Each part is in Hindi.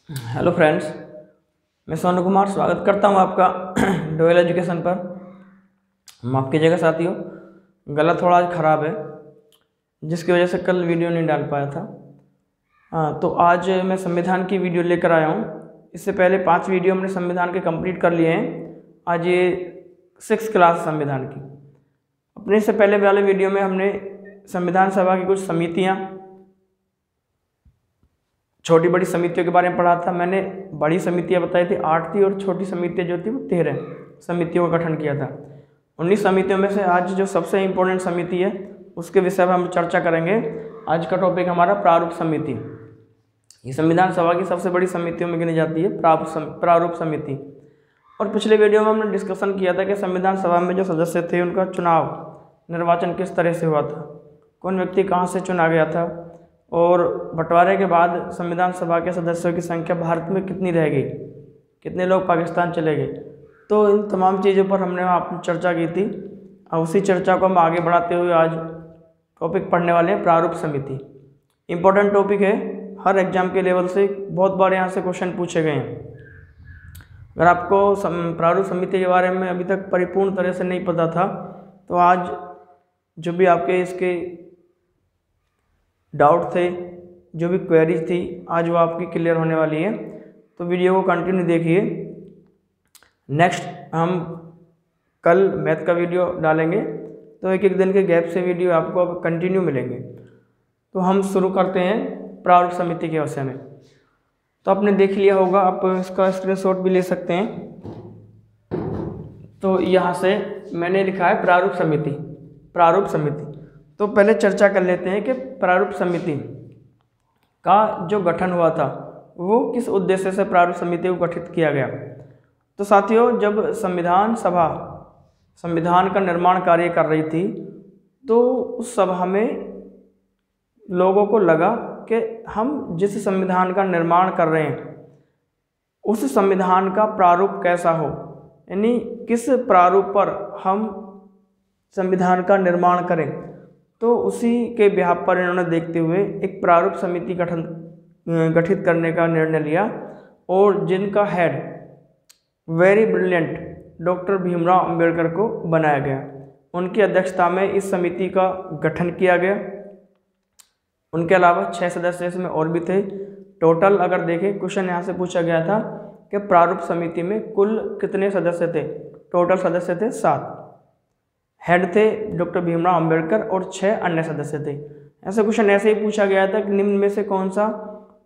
हेलो फ्रेंड्स, मैं सोनू कुमार स्वागत करता हूं आपका डोयल एजुकेशन पर। माफ़ कीजिएगा साथियों, गला थोड़ा आज ख़राब है जिसकी वजह से कल वीडियो नहीं डाल पाया था। तो आज मैं संविधान की वीडियो लेकर आया हूं। इससे पहले 5 वीडियो हमने संविधान के कंप्लीट कर लिए हैं। आज ये 6th क्लास संविधान की। अपने से पहले वाले वीडियो में हमने संविधान सभा की कुछ समितियाँ, छोटी बड़ी समितियों के बारे में पढ़ा था। मैंने बड़ी समितियां बताई थी 8 थी और छोटी समितियां जो थी वो 13 समितियों का गठन किया था। 19 समितियों में से आज जो सबसे इम्पोर्टेंट समिति है उसके विषय में हम चर्चा करेंगे। आज का टॉपिक हमारा प्रारूप समिति। ये संविधान सभा की सबसे बड़ी समितियों में गिनी जाती है प्रारूप समिति। और पिछले वीडियो में हमने डिस्कशन किया था कि संविधान सभा में जो सदस्य थे उनका चुनाव निर्वाचन किस तरह से हुआ था, कौन व्यक्ति कहाँ से चुना गया था, और बंटवारे के बाद संविधान सभा के सदस्यों की संख्या भारत में कितनी रह गई, कितने लोग पाकिस्तान चले गए। तो इन तमाम चीज़ों पर हमने वहाँ चर्चा की थी। और उसी चर्चा को हम आगे बढ़ाते हुए आज टॉपिक पढ़ने वाले हैं प्रारूप समिति। इम्पोर्टेंट टॉपिक है, हर एग्जाम के लेवल से बहुत बार यहाँ से क्वेश्चन पूछे गए हैं। अगर आपको प्रारूप समिति के बारे में अभी तक परिपूर्ण तरह से नहीं पता था तो आज जो भी आपके इसके डाउट थे, जो भी क्वेरीज थी, आज वो आपकी क्लियर होने वाली है। तो वीडियो को कंटिन्यू देखिए। नेक्स्ट हम कल मैथ का वीडियो डालेंगे, तो एक दिन के गैप से वीडियो आपको अब कंटिन्यू मिलेंगे। तो हम शुरू करते हैं प्रारूप समिति के विषय में। तो आपने देख लिया होगा, आप इसका स्क्रीनशॉट भी ले सकते हैं। तो यहाँ से मैंने लिखा है प्रारूप समिति। तो पहले चर्चा कर लेते हैं कि प्रारूप समिति का जो गठन हुआ था वो किस उद्देश्य से प्रारूप समिति को गठित किया गया। तो साथियों, जब संविधान सभा संविधान का निर्माण कार्य कर रही थी तो उस सभा में लोगों को लगा कि हम जिस संविधान का निर्माण कर रहे हैं उस संविधान का प्रारूप कैसा हो, यानी किस प्रारूप पर हम संविधान का निर्माण करें। तो उसी के बिहाफ पर इन्होंने देखते हुए एक प्रारूप समिति गठित करने का निर्णय लिया, और जिनका head very brilliant doctor Bhimrao Ambedkar को बनाया गया। उनकी अध्यक्षता में इस समिति का गठन किया गया। उनके अलावा 6 सदस्य इसमें और भी थे। टोटल अगर देखें, क्वेश्चन यहाँ से पूछा गया था कि प्रारूप समिति में कुल कितने सदस्य थे। टोटल सदस्य थे 7। हेड थे डॉक्टर भीमराव अंबेडकर और 6 अन्य सदस्य थे। ऐसा क्वेश्चन ऐसे ही पूछा गया था कि निम्न में से कौन सा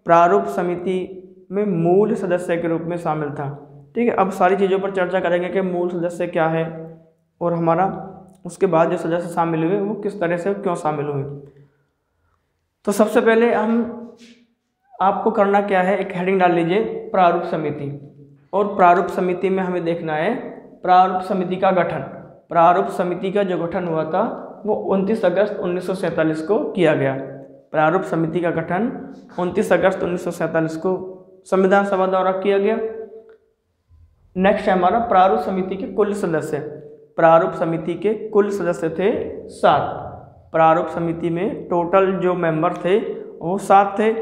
प्रारूप समिति में मूल सदस्य के रूप में शामिल था। ठीक है, अब सारी चीज़ों पर चर्चा करेंगे कि मूल सदस्य क्या है और हमारा उसके बाद जो सदस्य शामिल हुए वो किस तरह से क्यों शामिल हुए। तो सबसे पहले हम आपको करना क्या है, एक हेडिंग डाल लीजिए प्रारूप समिति। और प्रारूप समिति में हमें देखना है प्रारूप समिति का गठन। प्रारूप समिति का जो गठन हुआ था वो 29 अगस्त 1947 को किया गया। प्रारूप समिति का गठन 29 अगस्त 1947 को संविधान सभा द्वारा किया गया। नेक्स्ट है हमारा प्रारूप समिति के कुल सदस्य। प्रारूप समिति के कुल सदस्य थे 7। प्रारूप समिति में टोटल जो मेंबर थे वो 7 थे,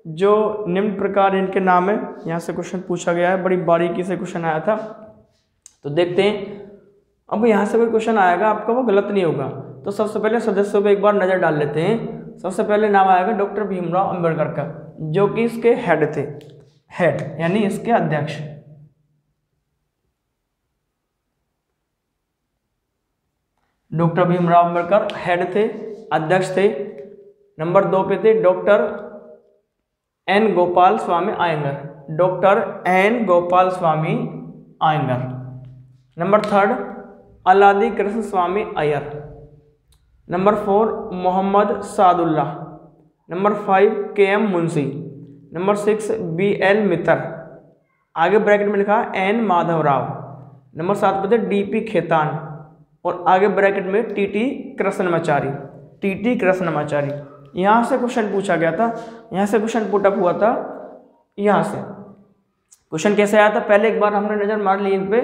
जो निम्न प्रकार इनके नाम है। यहाँ से क्वेश्चन पूछा गया है, बड़ी बारीकी से क्वेश्चन आया था। तो देखते हैं, अब यहाँ से कोई क्वेश्चन आएगा आपका वो गलत नहीं होगा। तो सबसे पहले सदस्यों पे एक बार नज़र डाल लेते हैं। सबसे पहले नाम आएगा डॉक्टर भीमराव अंबेडकर का, जो कि इसके हेड थे। हेड यानी इसके अध्यक्ष। डॉक्टर भीमराव अंबेडकर हेड थे, अध्यक्ष थे। नंबर 2 पे थे doctor N Gopalaswami Ayyangar. Doctor N Gopalaswami Ayyangar. Number 3 Alladi Krishnaswami Ayyar. Number 4 Mohammad Saadulla. Number 5 KM Munshi. Number 6 BL Mitter. आगे ब्रैकेट में लिखा N माधवराव। नंबर 7 पे थे DP खेतान, और आगे ब्रैकेट में TT कृष्णमाचारी। यहाँ से क्वेश्चन पूछा गया था, यहाँ से क्वेश्चन पुटअप हुआ था। यहाँ से क्वेश्चन कैसे आया था, पहले एक बार हमने नज़र मार ली इन पे।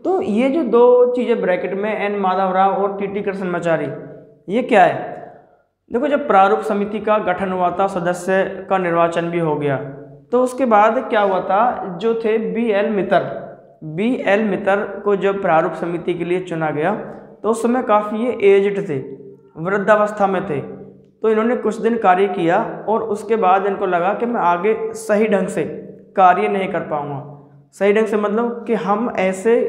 तो ये जो 2 चीज़ें ब्रैकेट में N माधवराव और TT कृष्णमाचारी, ये क्या है। देखो, जब प्रारूप समिति का गठन हुआ था, सदस्य का निर्वाचन भी हो गया, तो उसके बाद क्या हुआ था, जो थे बी एल मित्तर को जब प्रारूप समिति के लिए चुना गया तो उस समय काफ़ी ये एज्ड थे, वृद्धावस्था में थे। तो इन्होंने कुछ दिन कार्य किया और उसके बाद इनको लगा कि मैं आगे सही ढंग से कार्य नहीं कर पाऊँगा। सही ढंग से मतलब कि हम ऐसे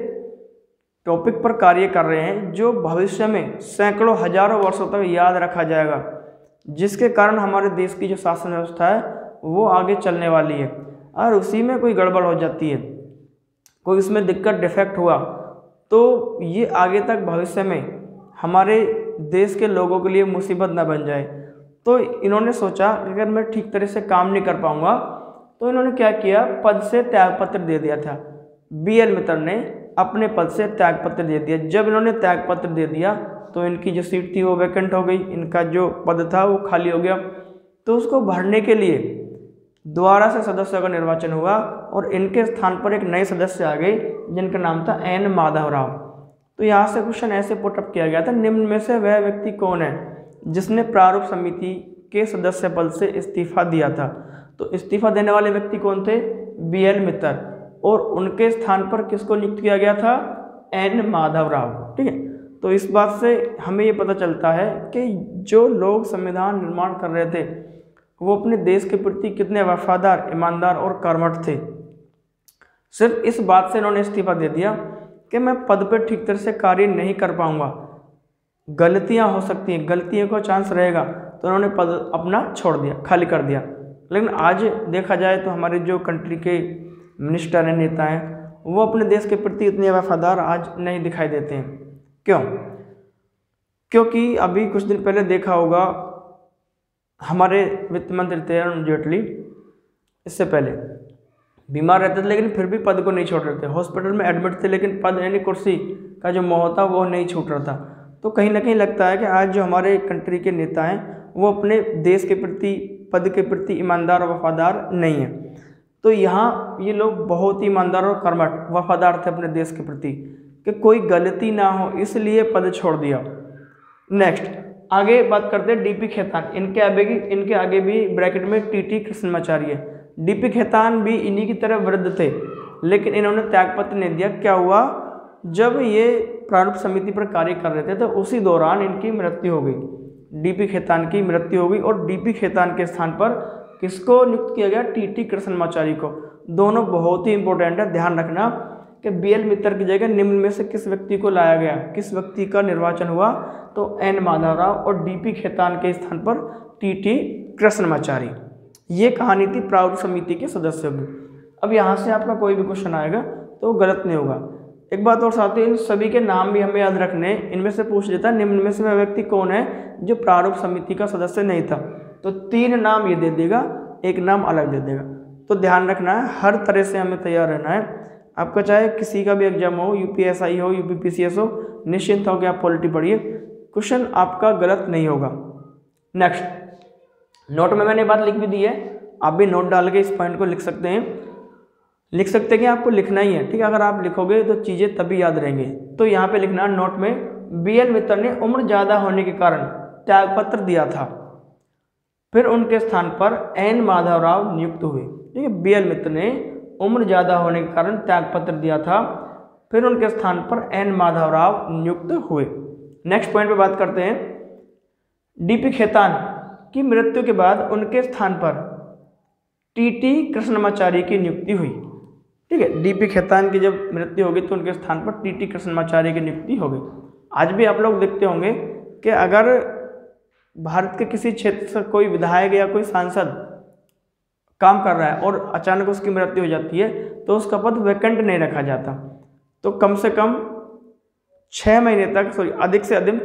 टॉपिक पर कार्य कर रहे हैं जो भविष्य में सैकड़ों हजारों वर्षों तक याद रखा जाएगा, जिसके कारण हमारे देश की जो शासन व्यवस्था है वो आगे चलने वाली है। और उसी में कोई गड़बड़ हो जाती है, कोई इसमें दिक्कत डिफेक्ट हुआ तो ये आगे तक भविष्य में हमारे देश के लोगों के लिए मुसीबत ना बन जाए। तो इन्होंने सोचा कि अगर मैं ठीक तरह से काम नहीं कर पाऊँगा तो इन्होंने क्या किया, पद से त्यागपत्र दे दिया था। बी.एल. मित्तर ने अपने पद से त्यागपत्र दे दिया। जब इन्होंने त्यागपत्र दे दिया तो इनकी जो सीट थी वो वैकेंट हो गई, इनका जो पद था वो खाली हो गया। तो उसको भरने के लिए दोबारा से सदस्यों का निर्वाचन हुआ और इनके स्थान पर एक नए सदस्य आ गए जिनका नाम था एन माधवराव। तो यहाँ से क्वेश्चन ऐसे पुटअप किया गया था, निम्न में से वह व्यक्ति कौन है जिसने प्रारूप समिति के सदस्य पद से इस्तीफा दिया था। तो इस्तीफा देने वाले व्यक्ति कौन थे, बी.एल. मित्तर, और उनके स्थान पर किसको नियुक्त किया गया था, एन माधवराव। ठीक है, तो इस बात से हमें ये पता चलता है कि जो लोग संविधान निर्माण कर रहे थे वो अपने देश के प्रति कितने वफादार, ईमानदार और कर्मठ थे। सिर्फ इस बात से इन्होंने इस्तीफा दे दिया कि मैं पद पर ठीक तरह से कार्य नहीं कर पाऊंगा, गलतियां हो सकती हैं, गलतियों का चांस रहेगा, तो उन्होंने पद अपना छोड़ दिया, खाली कर दिया। लेकिन आज देखा जाए तो हमारे जो कंट्री के मिनिस्टर हैं, नेता हैं, वो अपने देश के प्रति इतने वफादार आज नहीं दिखाई देते हैं। क्यों? क्योंकि अभी कुछ दिन पहले देखा होगा, हमारे वित्त मंत्री थे अरुण जेटली, इससे पहले बीमार रहते थे लेकिन फिर भी पद को नहीं छोड़ रहे थे, हॉस्पिटल में एडमिट थे लेकिन पद यानी कुर्सी का जो मोह था वो नहीं छूट रहा था। तो कहीं ना कहीं लगता है कि आज जो हमारे कंट्री के नेता हैं वो अपने देश के प्रति, पद के प्रति ईमानदार और वफादार नहीं है। तो यहाँ ये लोग बहुत ही ईमानदार और कर्मठ, वफादार थे अपने देश के प्रति कि कोई गलती ना हो, इसलिए पद छोड़ दिया। नेक्स्ट आगे बात करते हैं डीपी खेतान। इनके आगे भी ब्रैकेट में टीटी कृष्णमाचार्य। डीपी खेतान भी इन्हीं की तरह वृद्ध थे लेकिन इन्होंने त्यागपत्र नहीं दिया। क्या हुआ, जब ये प्रारूप समिति पर कार्य कर रहे थे तो उसी दौरान इनकी मृत्यु हो गई, डीपी खेतान की मृत्यु हो गई और डीपी खेतान के स्थान पर किसको नियुक्त किया गया, टीटी कृष्णमाचार्य को। दोनों बहुत ही इंपॉर्टेंट है, ध्यान रखना कि बी.एल. मित्तर की जगह निम्न में से किस व्यक्ति को लाया गया, किस व्यक्ति का निर्वाचन हुआ, तो एन माधवराव और डीपी खेतान के स्थान पर टीटी कृष्णमाचार्य। ये कहानी थी प्रारूप समिति के सदस्यों की। अब यहाँ से आपका कोई भी क्वेश्चन आएगा तो गलत नहीं होगा। एक बात और साथियों, इन सभी के नाम भी हमें याद रखने, इनमें से पूछ लेता निम्न में से वह व्यक्ति कौन है जो प्रारूप समिति का सदस्य नहीं था, तो 3 नाम ये दे देगा, एक नाम अलग दे देगा। तो ध्यान रखना है, हर तरह से हमें तैयार रहना है। आपका चाहे किसी का भी एग्जाम हो, यूपीएसआई हो, यूपीपीसीएस हो, निश्चिंत हो कि आप पॉलिटी पढ़िए, क्वेश्चन आपका गलत नहीं होगा। नेक्स्ट, नोट में मैंने बात लिख भी दी है, आप भी नोट डाल के इस पॉइंट को लिख सकते हैं कि आपको लिखना ही है। ठीक है, अगर आप लिखोगे तो चीज़ें तभी याद रहेंगे। तो यहाँ पे लिखना है नोट में, बी.एल. मित्तर ने उम्र ज़्यादा होने के कारण त्यागपत्र दिया था, फिर उनके स्थान पर एन माधवराव नियुक्त हुए। ठीक है, बी.एल. मित्तर ने उम्र ज़्यादा होने के कारण त्यागपत्र दिया था, फिर उनके स्थान पर एन माधवराव नियुक्त हुए। नेक्स्ट पॉइंट पे बात करते हैं, डीपी खेतान की मृत्यु के बाद उनके स्थान पर टीटी कृष्णमाचार्य की नियुक्ति हुई। ठीक है, डीपी खेतान की जब मृत्यु होगी तो उनके स्थान पर टीटी कृष्णमाचार्य की नियुक्ति हो गई। आज भी आप लोग देखते होंगे कि अगर भारत के किसी क्षेत्र से कोई विधायक या कोई सांसद काम कर रहा है और अचानक उसकी मृत्यु हो जाती है तो उसका पद वैकेंट नहीं रखा जाता, तो कम से कम 6 महीने तक, अधिक से अधिक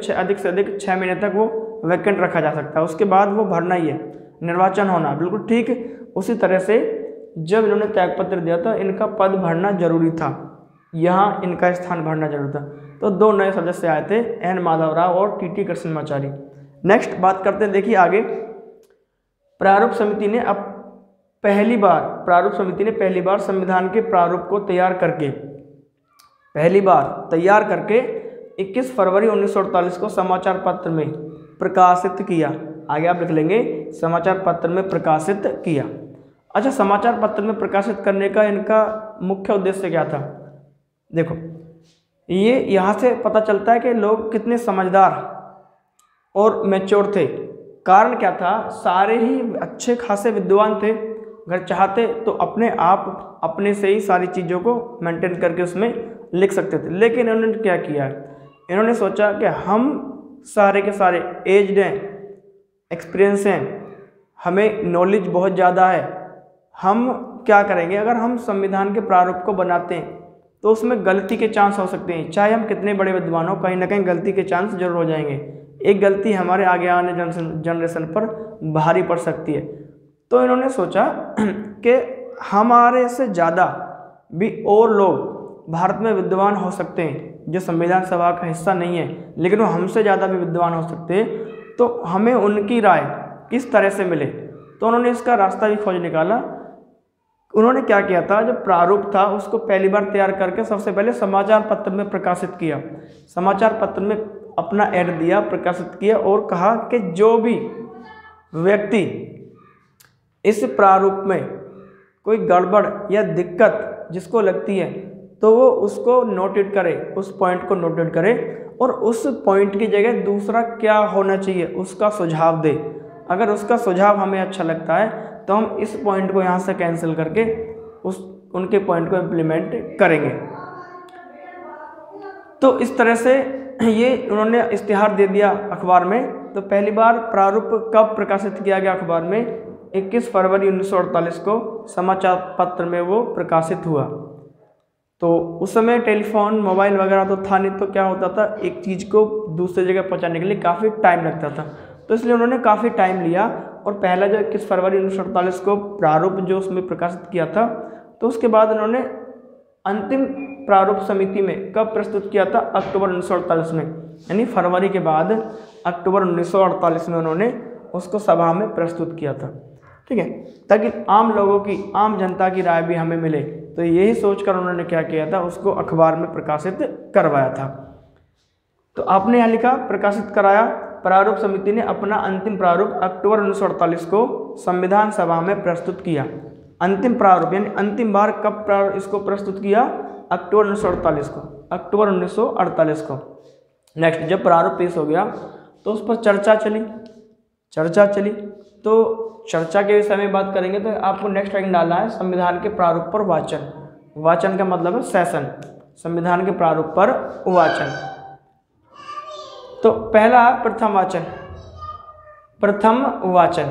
6 महीने तक वो वैकेंट रखा जा सकता है। उसके बाद वो भरना ही है, निर्वाचन होना। बिल्कुल ठीक उसी तरह से जब इन्होंने त्यागपत्र दिया था इनका पद भरना जरूरी था, यहाँ इनका स्थान भरना जरूरी था। तो 2 नए सदस्य आए थे, एन माधवराव और टीटी कृष्णमाचार्य। नेक्स्ट बात करते हैं, देखिए आगे, प्रारूप समिति ने पहली बार संविधान के प्रारूप को तैयार करके 21 फरवरी 1948 को समाचार पत्र में प्रकाशित किया। आगे आप लिख लेंगे, समाचार पत्र में प्रकाशित किया। अच्छा, समाचार पत्र में प्रकाशित करने का इनका मुख्य उद्देश्य क्या था? देखो, ये यहाँ से पता चलता है कि लोग कितने समझदार और मैच्योर थे। कारण क्या था? सारे ही अच्छे खासे विद्वान थे। अगर चाहते तो अपने आप अपने से ही सारी चीज़ों को मेंटेन करके उसमें लिख सकते थे। लेकिन इन्होंने क्या किया? इन्होंने सोचा कि हम सारे के सारे एज्ड हैं, एक्सपीरियंस हैं, हमें नॉलेज बहुत ज़्यादा है, हम क्या करेंगे? अगर हम संविधान के प्रारूप को बनाते हैं तो उसमें गलती के चांस हो सकते हैं। चाहे हम कितने बड़े विद्वान हो, कहीं ना कहीं गलती के चांस जरूर हो जाएंगे। एक गलती हमारे आगे आने जनरेशन पर भारी पड़ सकती है। तो इन्होंने सोचा कि हमारे से ज़्यादा भी और लोग भारत में विद्वान हो सकते हैं जो संविधान सभा का हिस्सा नहीं है, लेकिन वो हमसे ज़्यादा भी विद्वान हो सकते हैं। तो हमें उनकी राय किस तरह से मिले? तो उन्होंने इसका रास्ता भी खोज निकाला। उन्होंने क्या किया था? जो प्रारूप था उसको पहली बार तैयार करके सबसे पहले समाचार पत्र में प्रकाशित किया। समाचार पत्र में अपना ऐड दिया, प्रकाशित किया और कहा कि जो भी व्यक्ति इस प्रारूप में कोई गड़बड़ या दिक्कत जिसको लगती है तो वो उसको नोटेट करे, उस पॉइंट को नोटेट करे और उस पॉइंट की जगह दूसरा क्या होना चाहिए उसका सुझाव दे। अगर उसका सुझाव हमें अच्छा लगता है तो हम इस पॉइंट को यहाँ से कैंसिल करके उनके पॉइंट को इम्प्लीमेंट करेंगे। तो इस तरह से ये उन्होंने इश्तिहार दे दिया अखबार में। तो पहली बार प्रारूप कब प्रकाशित किया गया अखबार में? 21 फरवरी 1948 को समाचार पत्र में वो प्रकाशित हुआ। तो उस समय टेलीफोन, मोबाइल वगैरह तो था नहीं, तो क्या होता था, एक चीज़ को दूसरी जगह पहुंचाने के लिए काफ़ी टाइम लगता था। तो इसलिए उन्होंने काफ़ी टाइम लिया और पहला जो 21 फरवरी 1948 को प्रारूप जो उसमें प्रकाशित किया था, तो उसके बाद उन्होंने अंतिम प्रारूप समिति में कब प्रस्तुत किया था? अक्टूबर 1948 में, यानी फरवरी के बाद अक्टूबर 1948 में उन्होंने उसको सभा में प्रस्तुत किया था। ठीक है, ताकि आम लोगों की, आम जनता की राय भी हमें मिले। तो यही सोचकर उन्होंने क्या किया था? उसको अखबार में प्रकाशित करवाया था। तो आपने यहाँ लिखा प्रकाशित कराया। प्रारूप समिति ने अपना अंतिम प्रारूप अक्टूबर 1948 को संविधान सभा में प्रस्तुत किया। अंतिम प्रारूप यानी अंतिम बार कब इसको प्रस्तुत किया? अक्टूबर 1948 को, अक्टूबर 1948 को। नेक्स्ट, जब प्रारूप पेश हो गया तो उस पर चर्चा चली। तो चर्चा के विषय में बात करेंगे तो आपको नेक्स्ट लाइन डालना है संविधान के प्रारूप पर वाचन। वाचन का मतलब है सेशन, संविधान के प्रारूप पर वाचन। तो पहला प्रथम वाचन।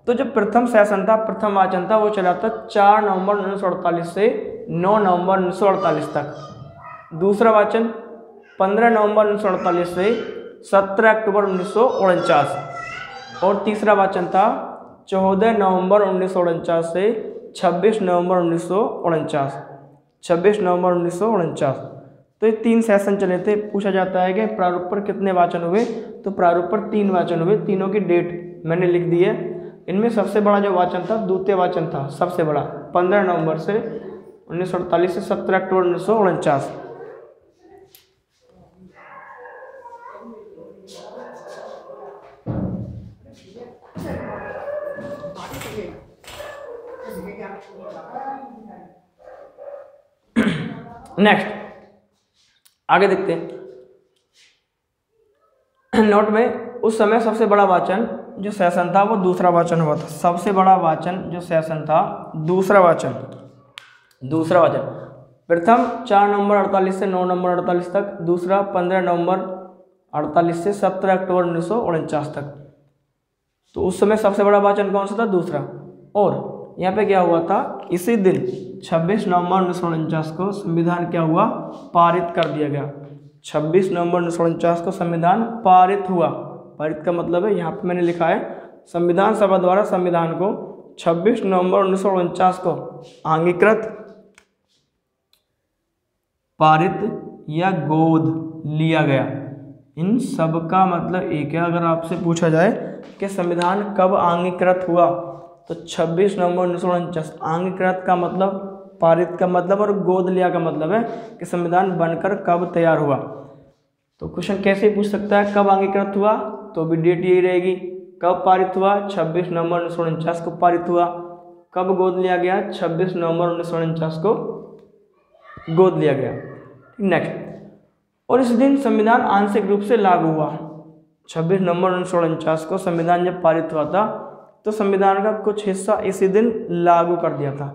तो जो प्रथम सेशन था, प्रथम वाचन था, वो चला था 4 नवंबर 1948 से 9 नवंबर 1948 तक। दूसरा वाचन 15 नवंबर 1948 से 17 अक्टूबर 1949 और तीसरा वाचन था 14 नवंबर 1949 से 26 नवंबर 1949। 26 नवंबर 1949। तो ये 3 सेशन चले थे। पूछा जाता है कि प्रारूप पर कितने वाचन हुए? तो प्रारूप पर 3 वाचन हुए। तीनों की डेट मैंने लिख दी है। इनमें सबसे बड़ा जो वाचन था, द्वितीय वाचन था सबसे बड़ा, 15 नवंबर से 1948 से 17 अक्टूबर 1949। नेक्स्ट आगे देखते हैं। नोट में उस समय सबसे बड़ा वाचन जो सेशन था वो दूसरा वाचन हुआ था। सबसे बड़ा वाचन जो सेशन था दूसरा वाचन। प्रथम 4 नवंबर 48 से 9 नवंबर 48 तक, दूसरा 15 नवंबर 48 से 17 अक्टूबर 1949 तक। तो उस समय सबसे बड़ा वाचन कौन सा था? दूसरा। और यहाँ पे क्या हुआ था? इसी दिन 26 नवंबर 1949 को संविधान क्या हुआ? पारित कर दिया गया। 26 नवंबर 1949 को संविधान पारित हुआ। पारित का मतलब है, यहाँ पे मैंने लिखा है संविधान सभा द्वारा संविधान को 26 नवंबर 1949 को अंगीकृत, पारित या गोद लिया गया। इन सब का मतलब एक है। अगर आपसे पूछा जाए कि संविधान कब अंगीकृत हुआ तो 26 नवंबर 1949। अंगीकृत का मतलब, पारित का मतलब और गोद लिया का मतलब है कि संविधान बनकर कब तैयार हुआ। तो क्वेश्चन कैसे पूछ सकता है कब अंगीकृत हुआ, तो भी डेट यही रहेगी। कब पारित हुआ? 26 नवंबर 1949 को पारित हुआ। कब गोद लिया गया? 26 नवंबर 1949 को गोद लिया गया। नेक्स्ट, और इस दिन संविधान आंशिक रूप से लागू हुआ। 26 नवंबर 1949 को संविधान जब पारित हुआ था तो संविधान का कुछ हिस्सा इसी दिन लागू कर दिया था,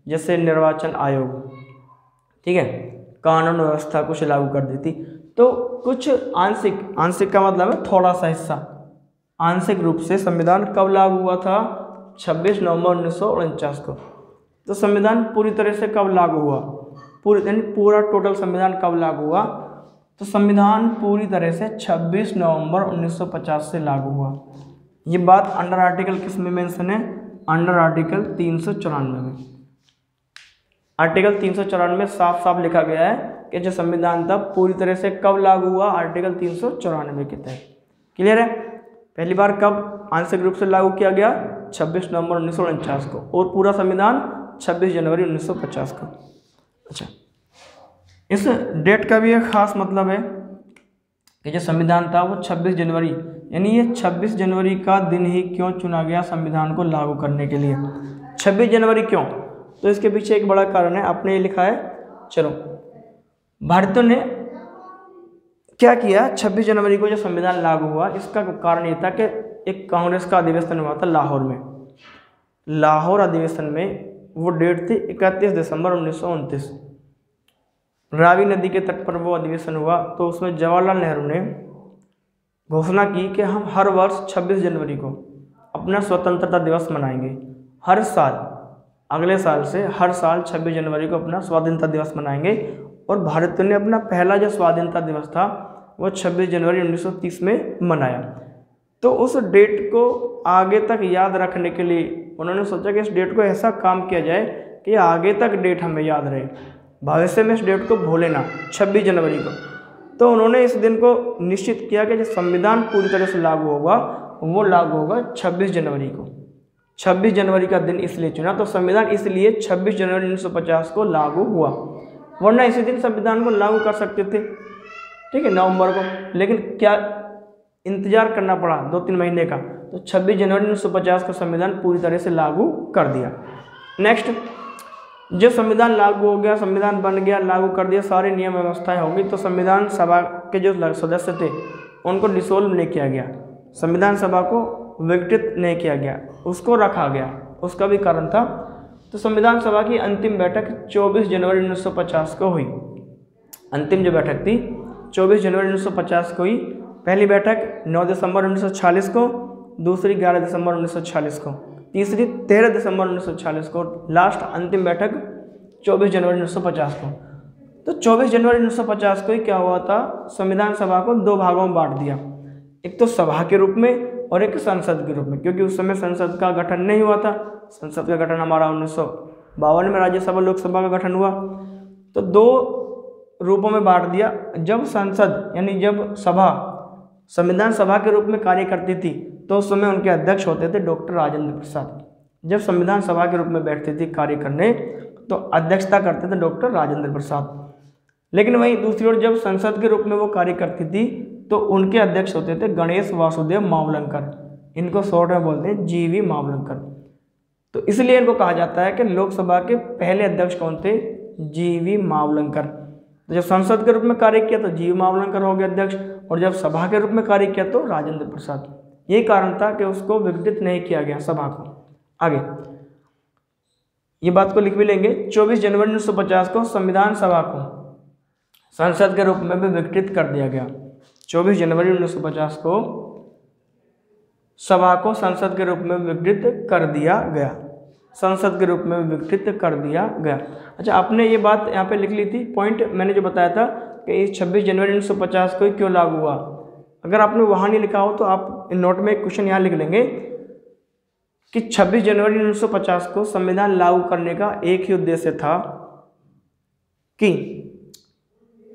जैसे निर्वाचन आयोग, ठीक है, कानून व्यवस्था कुछ लागू कर दी थी। तो कुछ आंशिक का मतलब है थोड़ा सा हिस्सा। आंशिक रूप से संविधान कब लागू हुआ था? 26 नवंबर 1949 को। तो संविधान पूरी तरह से कब लागू हुआ? पूरा टोटल संविधान कब लागू हुआ? तो संविधान पूरी तरह से 26 नवंबर 1950 से लागू हुआ। ये बात अंडर आर्टिकल किस में मेंशन है? अंडर आर्टिकल 394 में। आर्टिकल 394 में साफ साफ लिखा गया है कि जो संविधान था पूरी तरह से कब लागू हुआ? आर्टिकल 394 के तहत। क्लियर है? पहली बार कब आंशिक रूप से लागू किया गया? 26 नवंबर 1949 को, और पूरा संविधान 26 जनवरी 1950 को। अच्छा, इस डेट का भी एक खास मतलब है कि जो संविधान था वो 26 जनवरी, यानी ये 26 जनवरी का दिन ही क्यों चुना गया संविधान को लागू करने के लिए? 26 जनवरी क्यों? तो इसके पीछे एक बड़ा कारण है, आपने ये लिखा है। चलो, भारतीयों ने क्या किया? 26 जनवरी को जो संविधान लागू हुआ, इसका कारण ये था कि एक कांग्रेस का अधिवेशन हुआ था लाहौर में। लाहौर अधिवेशन में वो डेट थी 31 दिसंबर 1929। रावी नदी के तट पर वो अधिवेशन हुआ। तो उसमें जवाहरलाल नेहरू ने घोषणा की कि हम हर वर्ष 26 जनवरी को अपना स्वतंत्रता दिवस मनाएंगे। हर साल, अगले साल से हर साल 26 जनवरी को अपना स्वाधीनता दिवस मनाएंगे। और भारतीयों ने अपना पहला जो स्वाधीनता दिवस था वो 26 जनवरी 1930 में मनाया। तो उस डेट को आगे तक याद रखने के लिए उन्होंने सोचा कि इस डेट को ऐसा काम किया जाए कि आगे तक डेट हमें याद रहे, भविष्य में इस डेट को भूले ना, 26 जनवरी को। तो उन्होंने इस दिन को निश्चित किया कि जो संविधान पूरी तरह से लागू होगा वो लागू होगा 26 जनवरी को। 26 जनवरी का दिन इसलिए चुना, तो संविधान इसलिए 26 जनवरी 1950 को लागू हुआ, वरना इसी दिन संविधान को लागू कर सकते थे, ठीक है, नवंबर को। लेकिन क्या इंतजार करना पड़ा 2-3 महीने का, तो 26 जनवरी 1950 का संविधान पूरी तरह से लागू कर दिया। नेक्स्ट, जब संविधान लागू हो गया, संविधान बन गया, लागू कर दिया, सारी नियम व्यवस्थाएं होंगी, तो संविधान सभा के जो सदस्य थे उनको डिसोल्व नहीं किया गया, संविधान सभा को विघटित नहीं किया गया, उसको रखा गया। उसका भी कारण था। तो संविधान सभा की अंतिम बैठक 24 जनवरी 1950 को हुई। अंतिम जो बैठक थी 24 जनवरी 1950 को हुई। पहली बैठक 9 दिसंबर 1946 को, दूसरी 11 दिसंबर 1946 को, तीसरी 13 दिसंबर 1946 को, लास्ट अंतिम बैठक 24 जनवरी 1950 को। तो 24 जनवरी 1950 को ही क्या हुआ था? संविधान सभा को 2 भागों में बांट दिया, एक तो सभा के रूप में और एक संसद के रूप में, क्योंकि उस समय संसद का गठन नहीं हुआ था। संसद का गठन हमारा 1952 में राज्यसभा लोकसभा का गठन हुआ। तो 2 रूपों में बांट दिया। जब संसद यानी जब सभा संविधान सभा के रूप में कार्य करती थी तो उस समय उनके अध्यक्ष होते थे डॉक्टर राजेंद्र प्रसाद। जब संविधान सभा के रूप में बैठती थी कार्य करने तो अध्यक्षता करते थे डॉक्टर राजेंद्र प्रसाद। लेकिन वहीं दूसरी ओर जब संसद के रूप में वो कार्य करती थी तो उनके अध्यक्ष होते थे गणेश वासुदेव मावलंकर, इनको शॉर्ट में बोलते हैं जीवी मावलंकर। तो इसलिए इनको कहा जाता है कि लोकसभा के पहले अध्यक्ष कौन थे? जीवी मावलंकर। तो जब संसद के रूप में कार्य किया तो जीवी मावलंकर हो गए अध्यक्ष, और जब सभा के रूप में कार्य किया तो राजेंद्र प्रसाद। यही कारण था कि उसको विघटित नहीं किया गया सभा को। आगे ये बात को लिख भी लेंगे। 24 जनवरी 1950 को संविधान सभा को संसद के रूप में भी विघटित कर दिया गया। 24 जनवरी 1950 को सभा को संसद के रूप में विघटित कर दिया गया, संसद के रूप में विघटित कर दिया गया। अच्छा, आपने ये बात यहाँ पे लिख ली थी, पॉइंट मैंने जो बताया था कि 26 जनवरी 1950 को क्यों लागू हुआ। अगर आपने वहाँ नहीं लिखा हो तो आप नोट में एक क्वेश्चन यहाँ लिख लेंगे कि 26 जनवरी 1950 को संविधान लागू करने का एक ही उद्देश्य था कि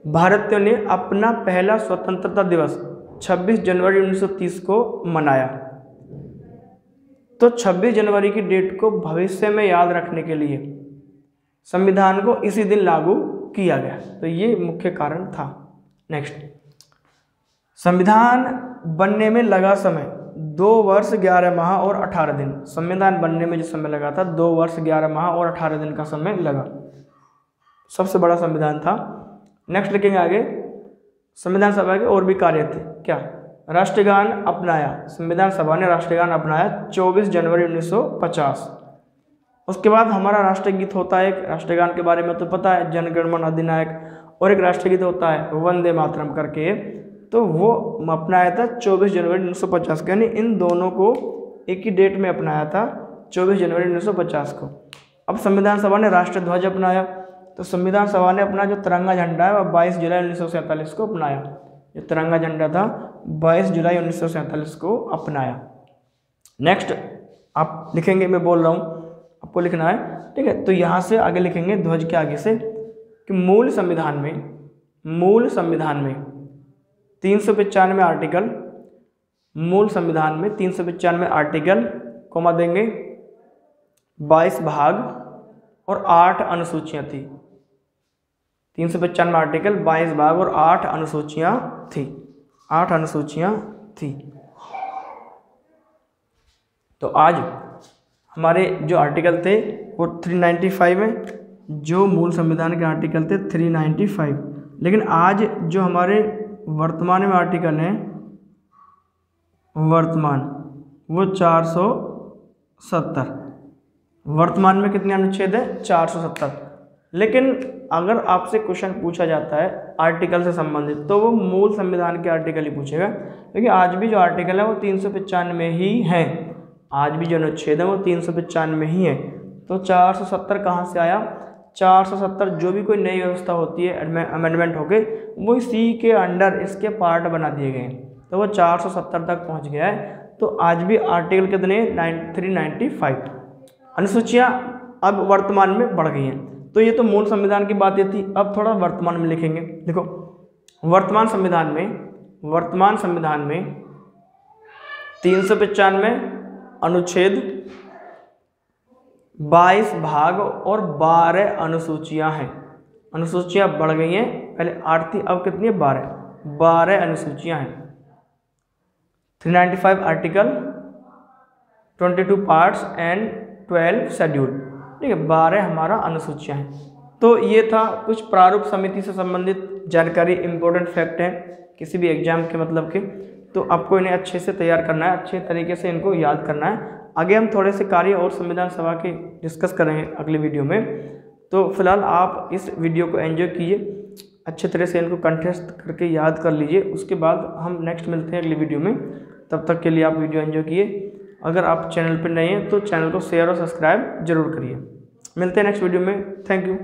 भारतीयों ने अपना पहला स्वतंत्रता दिवस 26 जनवरी 1930 को मनाया। तो 26 जनवरी की डेट को भविष्य में याद रखने के लिए संविधान को इसी दिन लागू किया गया। तो ये मुख्य कारण था। नेक्स्ट, संविधान बनने में लगा समय 2 वर्ष 11 माह और 18 दिन। संविधान बनने में जो समय लगा था 2 वर्ष 11 माह और 18 दिन का समय लगा, सबसे बड़ा संविधान था। नेक्स्ट लिखेंगे आगे, संविधान सभा के और भी कार्य थे क्या। राष्ट्रगान अपनाया, संविधान सभा ने राष्ट्रगान अपनाया 24 जनवरी 1950। उसके बाद हमारा राष्ट्रगीत होता है एक, राष्ट्रगान के बारे में तो पता है, जन गण मन अधिनायक, और एक राष्ट्रगीत होता है वंदे मातरम करके, तो वो अपनाया था 24 जनवरी 1950 यानी इन दोनों को एक ही डेट में अपनाया था 24 जनवरी 1950 को। अब संविधान सभा ने राष्ट्रध्वज अपनाया, तो संविधान सभा ने अपना जो तिरंगा झंडा है वह 22 जुलाई 1947 को अपनाया। जो तिरंगा झंडा था 22 जुलाई 1947 को अपनाया। नेक्स्ट आप लिखेंगे, मैं बोल रहा हूँ आपको लिखना है, ठीक है। तो यहाँ से आगे लिखेंगे ध्वज के आगे से कि मूल संविधान में 395 आर्टिकल, मूल संविधान में 395 आर्टिकल कोमा देंगे, 22 भाग और 8 अनुसूचियाँ थी। 395 आर्टिकल, 22 भाग और 8 अनुसूचियाँ थी, 8 अनुसूचियाँ थी। तो आज हमारे जो आर्टिकल थे वो 395 में, जो मूल संविधान के आर्टिकल थे 395। लेकिन आज जो हमारे वर्तमान में आर्टिकल हैं, वर्तमान वो 470। वर्तमान में कितने अनुच्छेद है? 470। लेकिन अगर आपसे क्वेश्चन पूछा जाता है आर्टिकल से संबंधित तो वो मूल संविधान के आर्टिकल ही पूछेगा, क्योंकि आज भी जो आर्टिकल है वो 395 ही है, आज भी जो अनुच्छेद है वो 395 ही है। तो 470 कहाँ से आया? 470 जो भी कोई नई व्यवस्था होती है अमेंडमेंट होके वो इसी के अंडर इसके पार्ट बना दिए गए हैं, तो वो 470 तक पहुंच गया है। तो आज भी आर्टिकल कितने? 395। अनुसूचियाँ अब वर्तमान में बढ़ गई हैं। तो ये तो मूल संविधान की बातें थी। अब थोड़ा वर्तमान में लिखेंगे। देखो वर्तमान संविधान में 395 अनुच्छेद, 22 भाग और 12 अनुसूचियां हैं। अनुसूचियां बढ़ गई हैं, पहले 8 थी अब कितनी है? 12 अनुसूचियां हैं। 395 आर्टिकल, 22 पार्ट्स एंड 12 शेड्यूल, ठीक है, 12 हमारा अनुसूचियां हैं। तो ये था कुछ प्रारूप समिति से संबंधित जानकारी, इंपॉर्टेंट फैक्ट है किसी भी एग्जाम के मतलब के। तो आपको इन्हें अच्छे से तैयार करना है, अच्छे तरीके से इनको याद करना है। आगे हम थोड़े से कार्य और संविधान सभा के डिस्कस करेंगे अगले वीडियो में। तो फिलहाल आप इस वीडियो को एंजॉय कीजिए, अच्छे तरह से इनको कंठस्थ करके याद कर लीजिए। उसके बाद हम नेक्स्ट मिलते हैं अगली वीडियो में। तब तक के लिए आप वीडियो एंजॉय कीजिए। अगर आप चैनल पर नए हैं तो चैनल को शेयर और सब्सक्राइब जरूर करिए। मिलते हैं नेक्स्ट वीडियो में। Thank you.